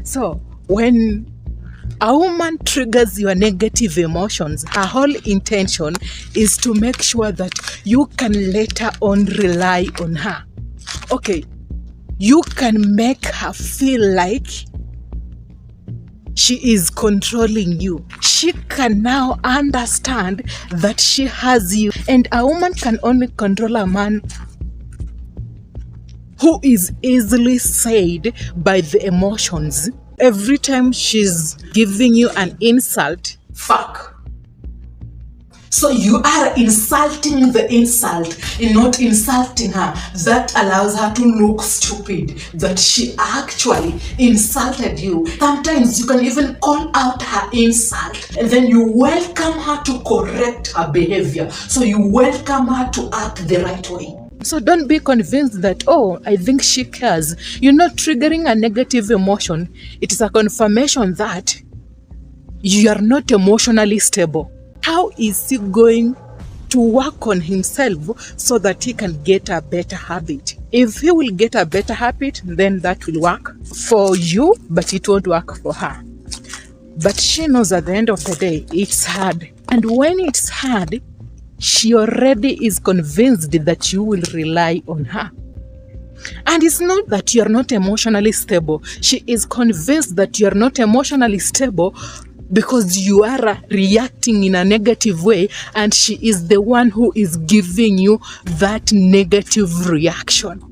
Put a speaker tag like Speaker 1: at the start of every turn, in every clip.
Speaker 1: So when a woman triggers your negative emotions, her whole intention is to make sure that you can later on rely on her. Okay, you can make her feel like she is controlling you. She can now understand that she has you. And a woman can only control a man who is easily swayed by the emotions. Every time she's giving you an insult, fuck. So you are insulting the insult and not insulting her. That allows her to look stupid, that she actually insulted you. Sometimes you can even call out her insult and then you welcome her to correct her behavior. So you welcome her to act the right way. So don't be convinced that, oh, I think she cares. You're not triggering a negative emotion. It is a confirmation that you are not emotionally stable. How is he going to work on himself so that he can get a better habit? If he will get a better habit, then that will work for you, but it won't work for her. But she knows at the end of the day, it's hard. And when it's hard, she already is convinced that you will rely on her. And it's not that you're not emotionally stable. She is convinced that you're not emotionally stable because you are reacting in a negative way, and she is the one who is giving you that negative reaction.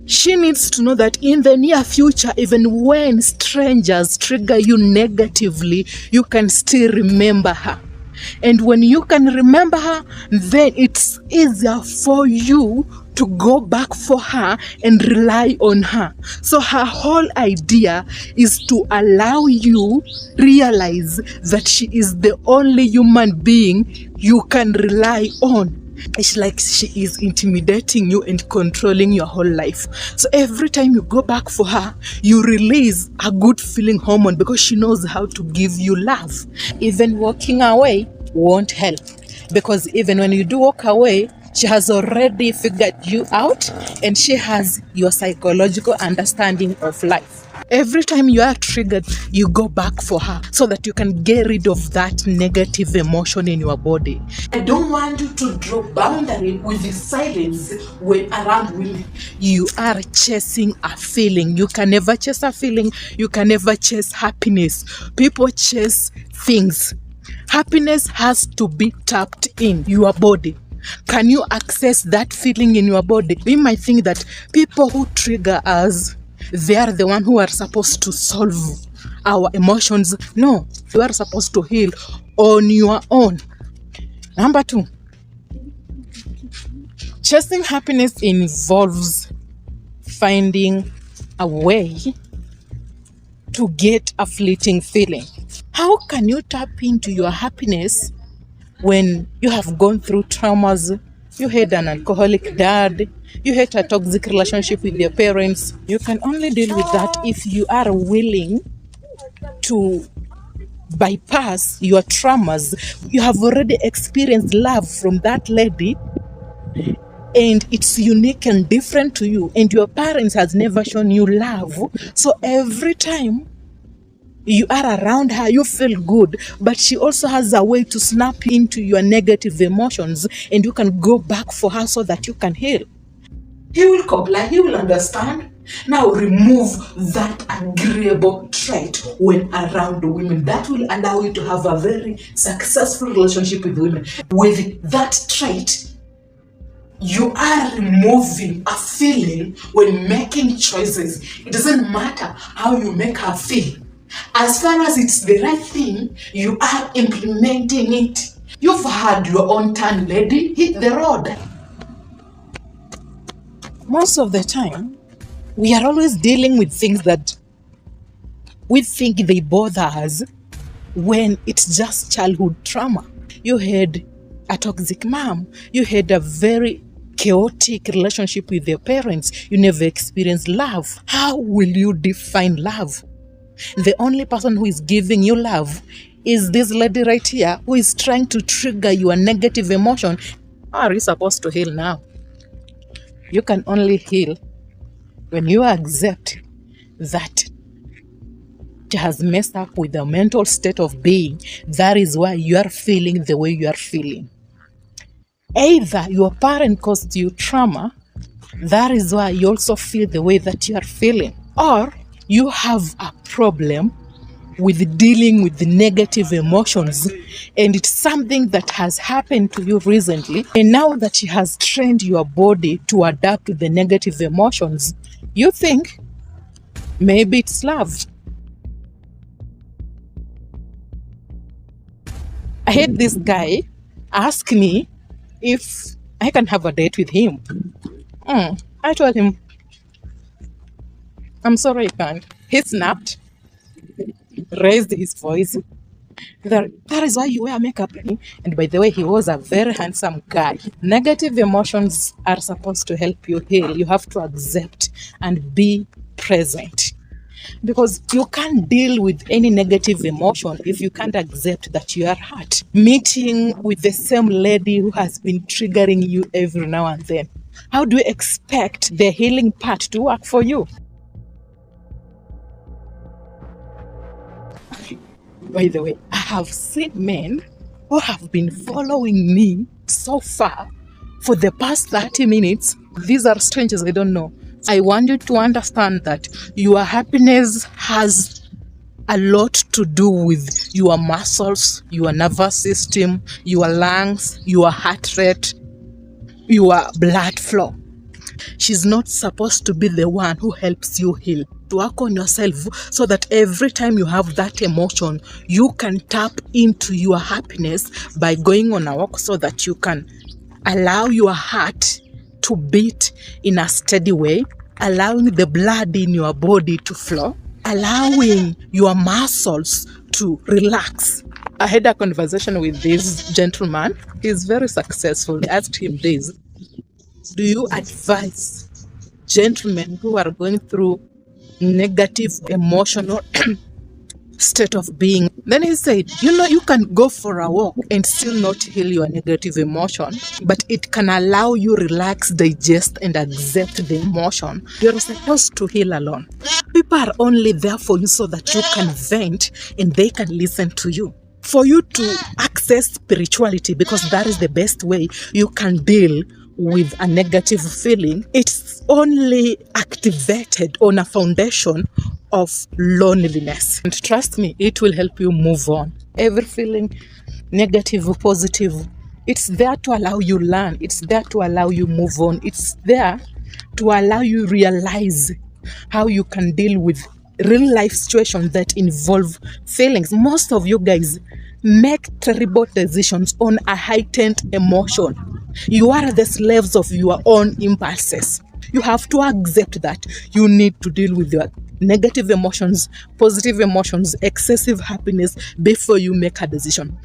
Speaker 1: She needs to know that in the near future, even when strangers trigger you negatively, you can still remember her. And when you can remember her, then it's easier for you to go back for her and rely on her. So her whole idea is to allow you realize that she is the only human being you can rely on. It's like she is intimidating you and controlling your whole life. So every time you go back for her, you release a good feeling hormone because she knows how to give you love. Even walking away won't help, because even when you do walk away, she has already figured you out and she has your psychological understanding of life. Every time you are triggered, you go back for her so that you can get rid of that negative emotion in your body. I don't want you to draw boundary with the silence when around women. You are chasing a feeling. You can never chase a feeling. You can never chase happiness. People chase things. Happiness has to be tapped in your body. Can you access that feeling in your body? We might think that people who trigger us, they are the one who are supposed to solve our emotions. No, you are supposed to heal on your own. Number 2, chasing happiness involves finding a way to get a fleeting feeling. How can you tap into your happiness when you have gone through traumas? You had an alcoholic dad, you had a toxic relationship with your parents. You can only deal with that if you are willing to bypass your traumas. You have already experienced love from that lady, and it's unique and different to you, and your parents has never shown you love. So every time you are around her, you feel good, but she also has a way to snap into your negative emotions, and you can go back for her so that you can heal. He will comply, he will understand. Now remove that agreeable trait when around women. That will allow you to have a very successful relationship with women. With that trait, you are removing a feeling when making choices. It doesn't matter how you make her feel. As far as it's the right thing, you are implementing it. You've had your own turn, lady. Hit the road. Most of the time, we are always dealing with things that we think they bother us when it's just childhood trauma. You had a toxic mom. You had a very chaotic relationship with your parents. You never experienced love. How will you define love? The only person who is giving you love is this lady right here who is trying to trigger your negative emotion. How are you supposed to heal now? You can only heal when you accept that has messed up with the mental state of being. That is why you are feeling the way you are feeling. Either your parent caused you trauma, that is why you also feel the way that you are feeling. Or you have a problem with dealing with the negative emotions, and it's something that has happened to you recently, and now that it has trained your body to adapt to the negative emotions, you think maybe it's love. I had this guy ask me if I can have a date with him. I told him, I'm sorry, I can't. He snapped, raised his voice. That is why you wear makeup. And by the way, he was a very handsome guy. Negative emotions are supposed to help you heal. You have to accept and be present. Because you can't deal with any negative emotion if you can't accept that you are hurt. Meeting with the same lady who has been triggering you every now and then, how do you expect the healing part to work for you? By the way, I have seen men who have been following me so far for the past 30 minutes. These are strangers, I don't know. I want you to understand that your happiness has a lot to do with your muscles, your nervous system, your lungs, your heart rate, your blood flow. She's not supposed to be the one who helps you heal. Work on yourself so that every time you have that emotion, you can tap into your happiness by going on a walk so that you can allow your heart to beat in a steady way, allowing the blood in your body to flow, allowing your muscles to relax. I had a conversation with this gentleman. He's very successful. I asked him this: do you advise gentlemen who are going through negative emotional state of being? Then he said, you can go for a walk and still not heal your negative emotion, but it can allow you relax, digest, and accept the emotion. You're supposed to heal alone. People are only there for you so that you can vent and they can listen to you. For you to access spirituality, because that is the best way you can deal with a negative feeling, it's only activated on a foundation of loneliness. And trust me, it will help you move on. Every feeling, negative or positive, it's there to allow you learn. It's there to allow you move on. It's there to allow you realize how you can deal with real life situations that involve feelings. Most of you guys make terrible decisions on a heightened emotion. You are the slaves of your own impulses. You have to accept that you need to deal with your negative emotions, positive emotions, excessive happiness before you make a decision.